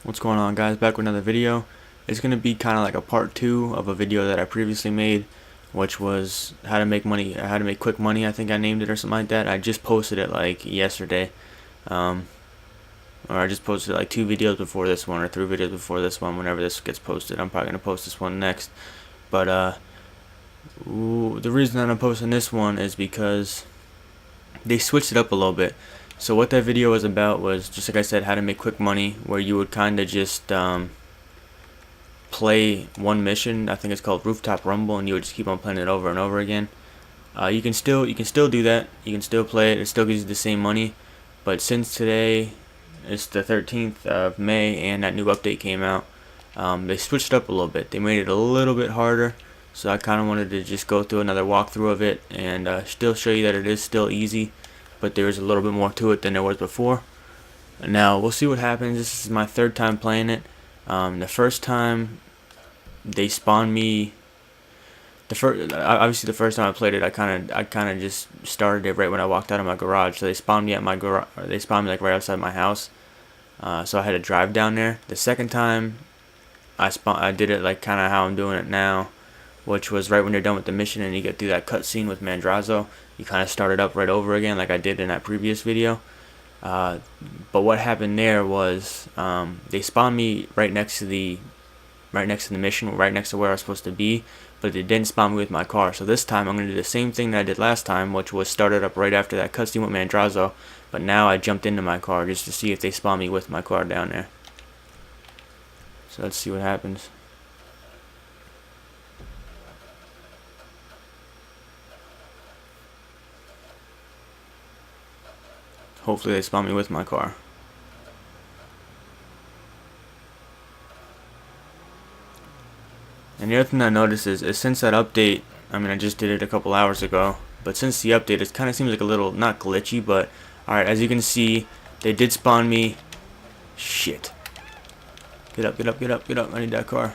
What's going on, guys? Back with another video. It's going to be kind of like a part 2 of a video that I previously made, which was how to make money, how to make quick money. I think I named it or something like that. I just posted it like yesterday, or I just posted like 2 videos before this one or 3 videos before this one. Whenever this gets posted, I'm probably going to post this one next. But the reason that I'm posting this one is because they switched it up a little bit. So what that video was about was, just like I said, how to make quick money, where you would kind of just play one mission. I think it's called Rooftop Rumble, and you would just keep on playing it over and over again. You can still do that. You can still play it. It still gives you the same money. But since today is the 13th of May and that new update came out, they switched it up a little bit. They made it a little bit harder. So I kind of wanted to just go through another walkthrough of it and still show you that it is still easy, but there's a little bit more to it than there was before. Now we'll see what happens. This is my 3rd time playing it. The first time they spawned me, obviously the first time I played it, I kind of just started it right when I walked out of my garage. So they spawned me at my garage. They spawned me like right outside my house. So I had to drive down there. The second time I did it like kind of how I'm doing it now, which was right when you're done with the mission and you get through that cutscene with Mandrazo. You kind of start it up right over again like I did in that previous video. But what happened there was they spawned me right next to the mission, right next to where I was supposed to be, but they didn't spawn me with my car. So this time I'm going to do the same thing that I did last time, which was start it up right after that cutscene with Mandrazo, but now I jumped into my car just to see if they spawn me with my car down there. So let's see what happens. Hopefully they spawn me with my car. And the other thing I noticed is since that update, I mean I just did it a couple hours ago, but since the update it kind of seems like a little, not glitchy, but alright, as you can see, they did spawn me. Shit. Get up, get up, get up, get up, I need that car.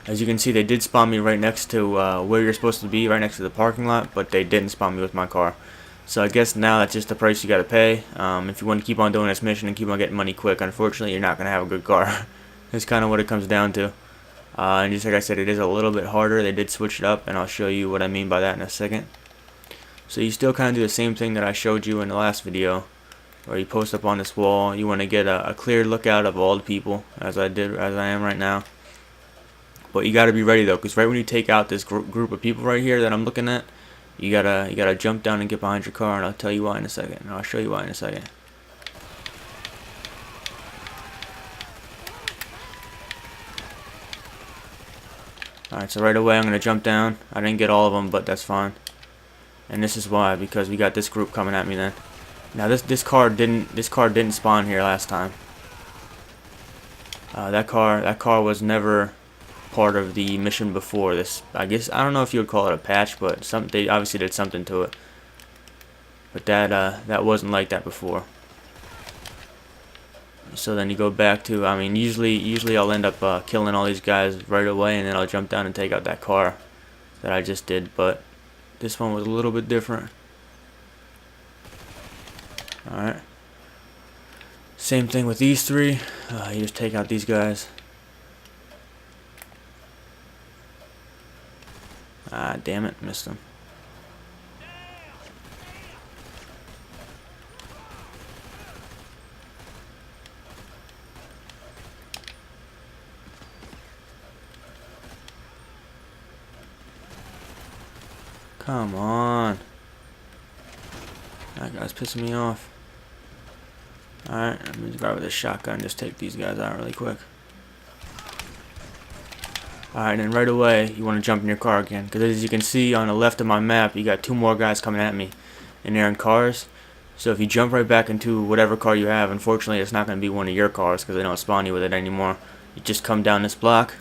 As you can see, they did spawn me right next to where you're supposed to be, right next to the parking lot, but they didn't spawn me with my car. So I guess now that's just the price you gotta pay. If you want to keep on doing this mission and keep on getting money quick, unfortunately you're not gonna have a good car. That's kind of what it comes down to. And just like I said, it is a little bit harder. They did switch it up, and I'll show you what I mean by that in a second. So you still kind of do the same thing that I showed you in the last video, where you post up on this wall. You want to get a clear lookout of all the people, as I am right now. But you got to be ready though, because right when you take out this group of people right here that I'm looking at, you gotta jump down and get behind your car, and I'll tell you why in a second. And I'll show you why in a second. Alright, so right away I'm gonna jump down. I didn't get all of them, but that's fine. And this is why, because we got this group coming at me then. Now this car didn't spawn here last time. That car was never part of the mission before this. I guess I don't know if you would call it a patch, but they obviously did something to it. But that wasn't like that before. So then you go back to, I mean, usually I'll end up killing all these guys right away, and then I'll jump down and take out that car that I just did. But this one was a little bit different. Alright. Same thing with these 3. You just take out these guys. Ah, damn it, missed them. Come on. That guy's pissing me off. Alright, let me grab with a shotgun and just take these guys out really quick. Alright, and right away, you want to jump in your car again. Because as you can see on the left of my map, you got 2 more guys coming at me. And they're in cars. So if you jump right back into whatever car you have, unfortunately it's not going to be one of your cars because they don't spawn you with it anymore. You just come down this block,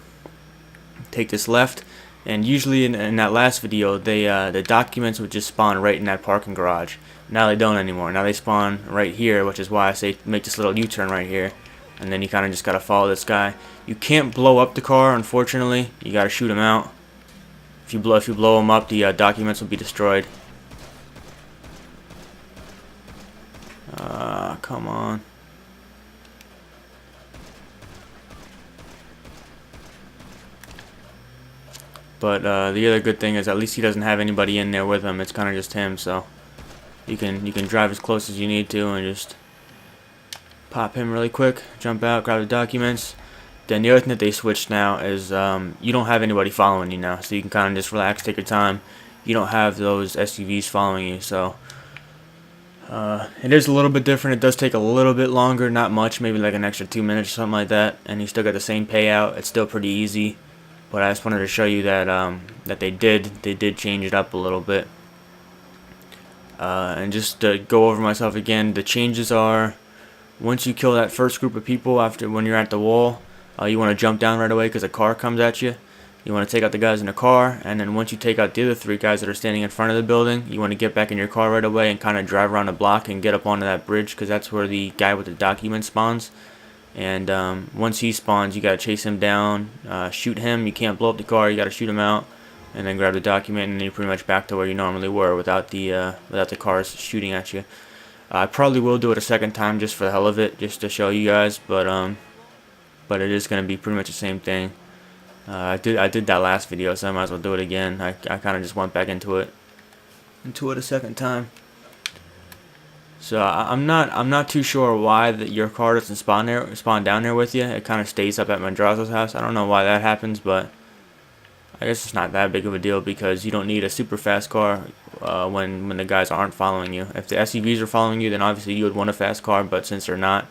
take this left, and usually in that last video, the documents would just spawn right in that parking garage. Now they don't anymore. Now they spawn right here, which is why I say make this little U-turn right here. And then you kind of just got to follow this guy. You can't blow up the car, unfortunately. You got to shoot him out. If you blow him up, the documents will be destroyed. Come on. But the other good thing is at least he doesn't have anybody in there with him. It's kind of just him, so you can drive as close as you need to and just pop him really quick, jump out, grab the documents. Then the other thing that they switched now is you don't have anybody following you now, so you can kind of just relax, take your time. You don't have those SUVs following you, so it is a little bit different. It does take a little bit longer, not much, maybe like an extra 2 minutes or something like that, and you still got the same payout. It's still pretty easy, but I just wanted to show you that that they did change it up a little bit. And just to go over myself again, the changes are: once you kill that first group of people when you're at the wall, you want to jump down right away because a car comes at you. You want to take out the guys in the car, and then once you take out the other 3 guys that are standing in front of the building, you want to get back in your car right away and kind of drive around the block and get up onto that bridge, because that's where the guy with the document spawns. And once he spawns, you got to chase him down, shoot him. You can't blow up the car, you got to shoot him out, and then grab the document, and then you're pretty much back to where you normally were without the cars shooting at you. I probably will do it a second time just for the hell of it, just to show you guys, but it is going to be pretty much the same thing. I did that last video, so I might as well do it again. I kind of just went back into it a second time. So I'm not too sure why your car doesn't spawn down there with you. It kind of stays up at Madrazo's house. I don't know why that happens, but I guess it's not that big of a deal because you don't need a super fast car when the guys aren't following you. If the SUVs are following you, then obviously you would want a fast car, but since they're not,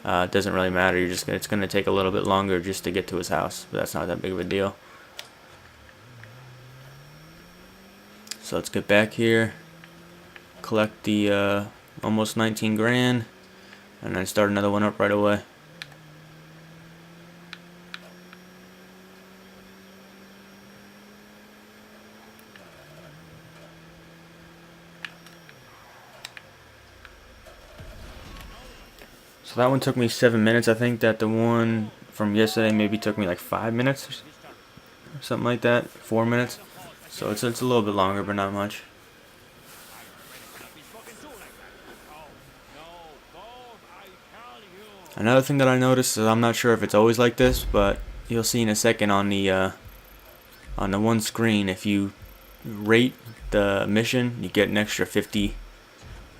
it doesn't really matter. It's going to take a little bit longer just to get to his house, but that's not that big of a deal. So let's get back here, collect the almost 19 grand, and then start another one up right away. So that one took me 7 minutes. I think that the one from yesterday maybe took me like 5 minutes or something like that, 4 minutes. So it's a little bit longer, but not much. Another thing that I noticed is, I'm not sure if it's always like this, but you'll see in a second on the one screen, if you rate the mission, you get an extra 50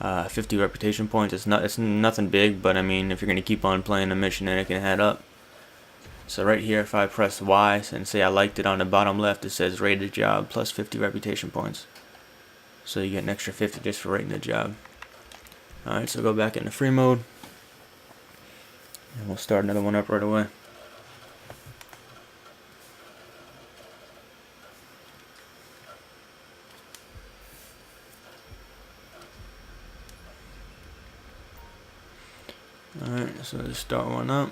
reputation points. It's nothing big, but I mean, if you're gonna keep on playing the mission, then it can add up. So right here, if I press Y and say I liked it, on the bottom left it says rated job plus 50 reputation points. So you get an extra 50 just for rating the job. Alright, so go back into free mode, and we'll start another one up right away. Alright, so let's start one up.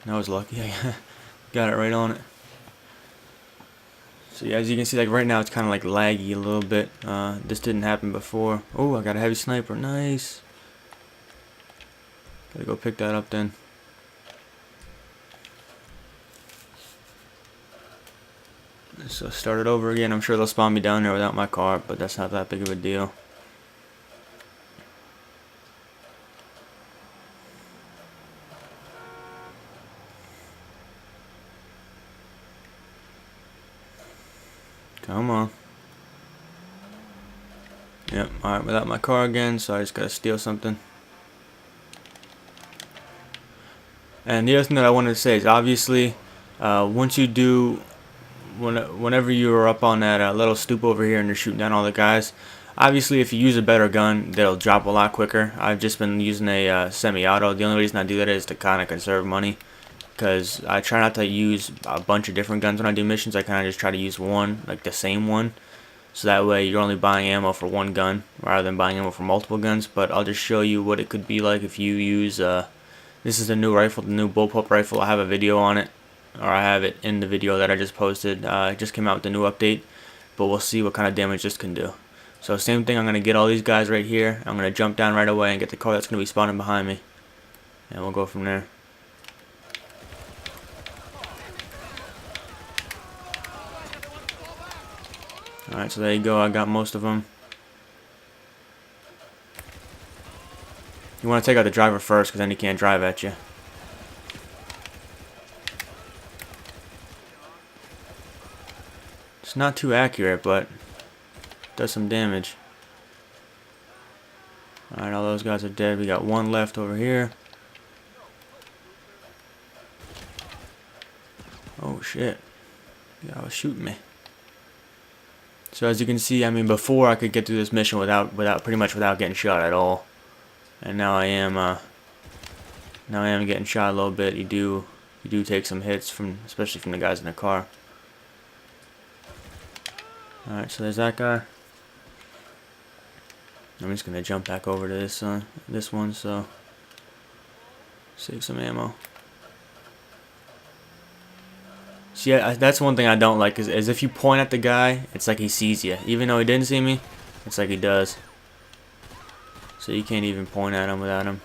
I was lucky, I got it right on it. So yeah, as you can see, like right now it's kind of like laggy a little bit. This didn't happen before. Oh, I got a heavy sniper, nice. Gotta go pick that up then. So start it over again. I'm sure they'll spawn me down there without my car, but that's not that big of a deal. Come on. Yep, alright, without my car again, so I just gotta steal something. And the other thing that I wanted to say is, obviously, once you do, whenever you are up on that little stoop over here and you're shooting down all the guys, obviously if you use a better gun, they'll drop a lot quicker. I've just been using a semi-auto. The only reason I do that is to kind of conserve money, because I try not to use a bunch of different guns when I do missions. I kind of just try to use one, like the same one, so that way you're only buying ammo for one gun rather than buying ammo for multiple guns. But I'll just show you what it could be like if you use this is the new rifle, the new bullpup rifle. I have a video on it, or I have it in the video that I just posted. It just came out with the new update, but we'll see what kind of damage this can do. So same thing, I'm going to get all these guys right here. I'm going to jump down right away and get the car that's going to be spawning behind me, and we'll go from there. Alright, so there you go, I got most of them. You want to take out the driver first, because then he can't drive at you. It's not too accurate, but does some damage. Alright, all those guys are dead. We got one left over here. Oh shit. The guy was shooting me. So as you can see, I mean, before I could get through this mission without pretty much without getting shot at all. And now I am getting shot a little bit. You do take some hits from, especially from the guys in the car. Alright, so there's that guy. I'm just gonna jump back over to this one, so save some ammo. See, that's one thing I don't like is if you point at the guy, it's like he sees you. Even though he didn't see me, it's like he does. So you can't even point at him without him.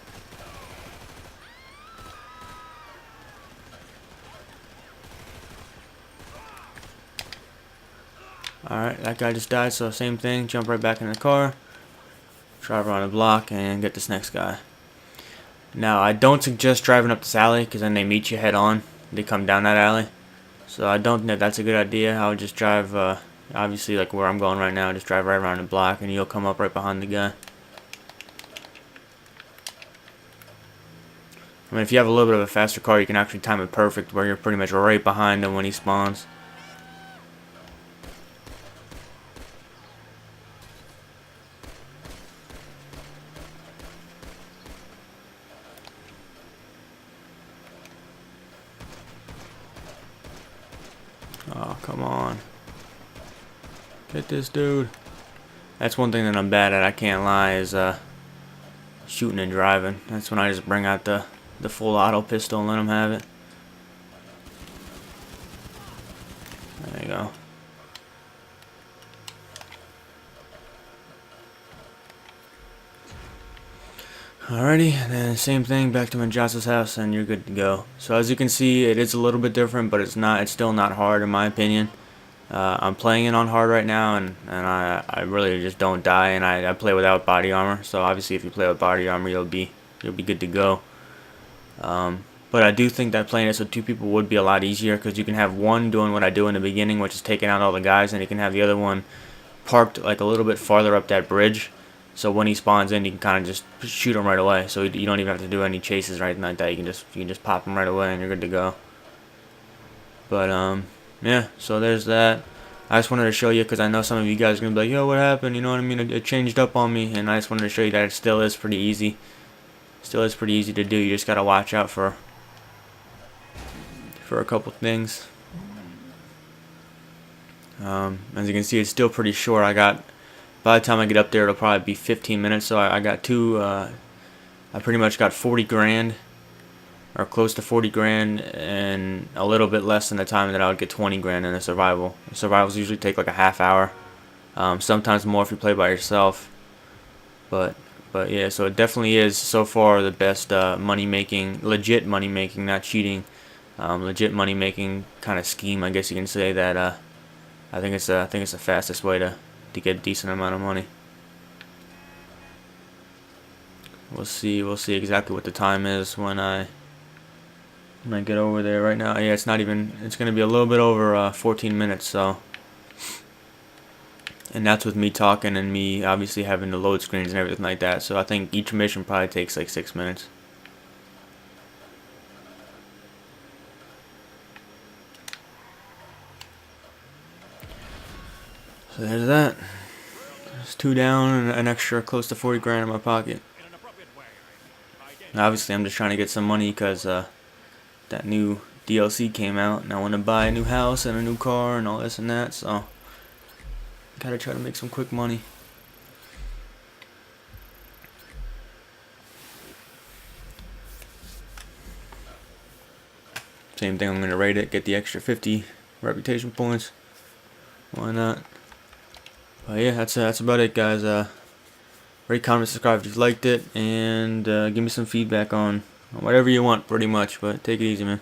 Alright, that guy just died, so same thing. Jump right back in the car. Drive around the block and get this next guy. Now, I don't suggest driving up this alley because then they meet you head on. They come down that alley. So I don't think that's a good idea. I would just drive, obviously like where I'm going right now, just drive right around the block and you'll come up right behind the guy. I mean, if you have a little bit of a faster car, you can actually time it perfect where you're pretty much right behind him when he spawns. Oh, come on. Get this dude. That's one thing that I'm bad at, I can't lie, is shooting and driving. That's when I just bring out the full auto pistol and let him have it. There you go. Alrighty, and then same thing, back to Manjasa's house and you're good to go. So as you can see, it is a little bit different, but it's still not hard in my opinion. I'm playing it on hard right now, and I really just don't die, and I play without body armor. So obviously if you play with body armor, you'll be good to go. But I do think that playing this with two people would be a lot easier, because you can have one doing what I do in the beginning, which is taking out all the guys, and you can have the other one parked like a little bit farther up that bridge. So when he spawns in, you can kind of just shoot him right away. So you don't even have to do any chases or anything like that. You can just pop him right away, and you're good to go. But yeah. So there's that. I just wanted to show you, because I know some of you guys are gonna be like, "Yo, what happened?" You know what I mean? It changed up on me, and I just wanted to show you that it still is pretty easy. Still is pretty easy to do. You just gotta watch out for a couple things. As you can see, it's still pretty short. By the time I get up there, it'll probably be 15 minutes. So I got I pretty much got 40 grand, or close to 40 grand, and a little bit less than the time that I would get 20 grand in a survival. Survivals usually take like a half hour, sometimes more if you play by yourself. But yeah, so it definitely is so far the best money making, legit money making, not cheating, legit money making kind of scheme, I guess you can say that. I think it's the fastest way to get a decent amount of money. We'll see exactly what the time is when I get over there. Right now, yeah, it's gonna be a little bit over 14 minutes, so, and that's with me talking and me obviously having the load screens and everything like that. So I think each mission probably takes like 6 minutes. So there's that. There's 2 down and an extra close to 40 grand in my pocket. Now, obviously, I'm just trying to get some money because that new DLC came out, and I want to buy a new house and a new car and all this and that. So, gotta try to make some quick money. Same thing, I'm gonna rate it, get the extra 50 reputation points. Why not? But yeah, that's about it, guys. Rate, comment, subscribe if you liked it, and give me some feedback on whatever you want, pretty much. But take it easy, man.